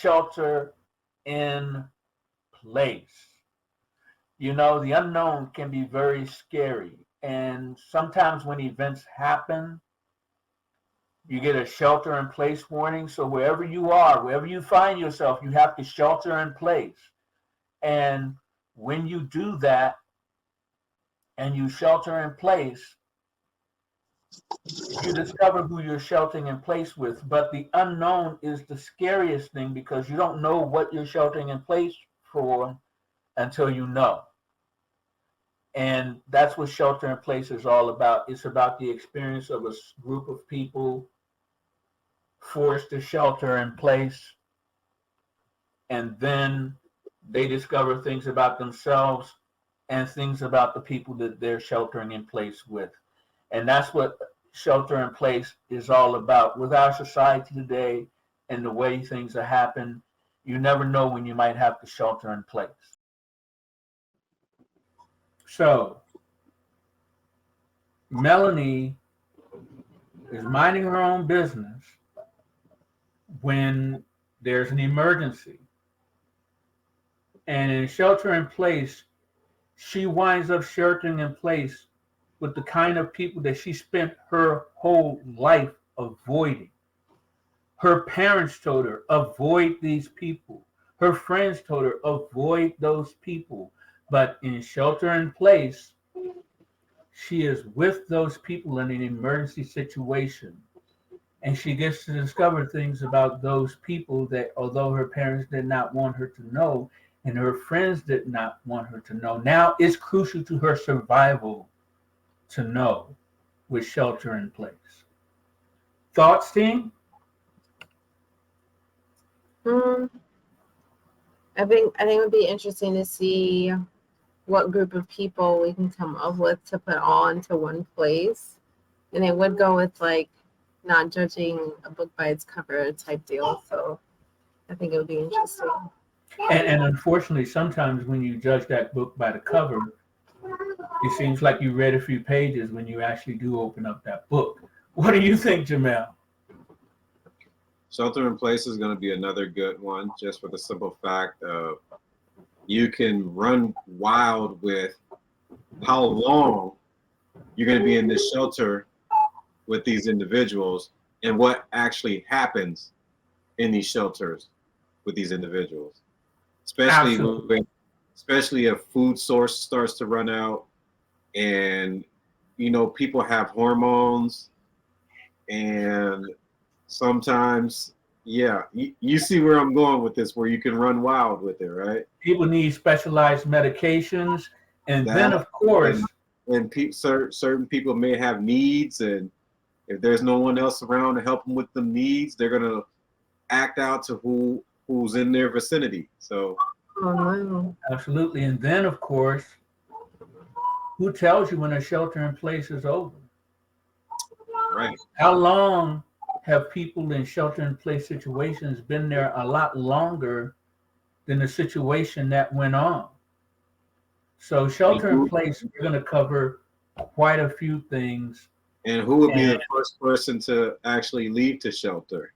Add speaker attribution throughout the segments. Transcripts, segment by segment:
Speaker 1: shelter in place. You know, the unknown can be very scary. And sometimes when events happen, you get a shelter in place warning. So wherever you are, wherever you find yourself, you have to shelter in place. And when you do that and you shelter in place, you discover who you're sheltering in place with. But the unknown is the scariest thing because you don't know what you're sheltering in place for until you know. And that's what shelter in place is all about. It's about the experience of a group of people forced to shelter in place, and then they discover things about themselves and things about the people that they're sheltering in place with. And that's what shelter in place is all about. With our society today and the way things are happening, you never know when you might have to shelter in place. So Melanie is minding her own business when there's an emergency. And in shelter in place, she winds up sheltering in place with the kind of people that she spent her whole life avoiding. Her parents told her, avoid these people. Her friends told her, avoid those people. But in shelter in place, she is with those people in an emergency situation. And she gets to discover things about those people that, although her parents did not want her to know, and her friends did not want her to know, now it's crucial to her survival to know with shelter in place. Thoughts, team?
Speaker 2: I think it would be interesting to see what group of people we can come up with to put all into one place. And it would go with like not judging a book by its cover type deal. So I think it would be interesting.
Speaker 1: And unfortunately, sometimes when you judge that book by the cover, it seems like you read a few pages when you actually do open up that book. What do you think, Jamel?
Speaker 3: Shelter in place is going to be another good one, just for the simple fact of you can run wild with how long you're going to be in this shelter with these individuals and what actually happens in these shelters with these individuals, especially if food source starts to run out, and you know people have hormones, and sometimes you see where I'm going with this, where you can run wild with it, right?
Speaker 1: People need specialized medications, and then of course,
Speaker 3: and certain people may have needs, and if there's no one else around to help them with the needs, they're gonna act out to who's in their vicinity. So
Speaker 1: absolutely. And then of course, who tells you when a shelter in place is over?
Speaker 3: Right.
Speaker 1: How long have people in shelter in place situations been there? A lot longer than the situation that went on. So shelter in place, we're going to cover quite a few things.
Speaker 3: And who would be the first person to actually leave to shelter?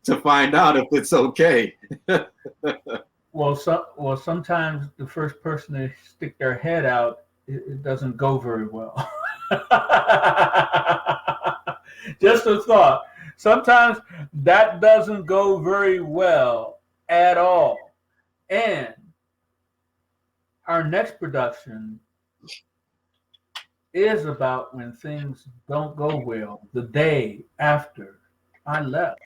Speaker 3: To find out if it's okay.
Speaker 1: Well, sometimes the first person to stick their head out, it doesn't go very well. Just a thought. Sometimes that doesn't go very well at all. And our next production is about when things don't go well, the day after I left.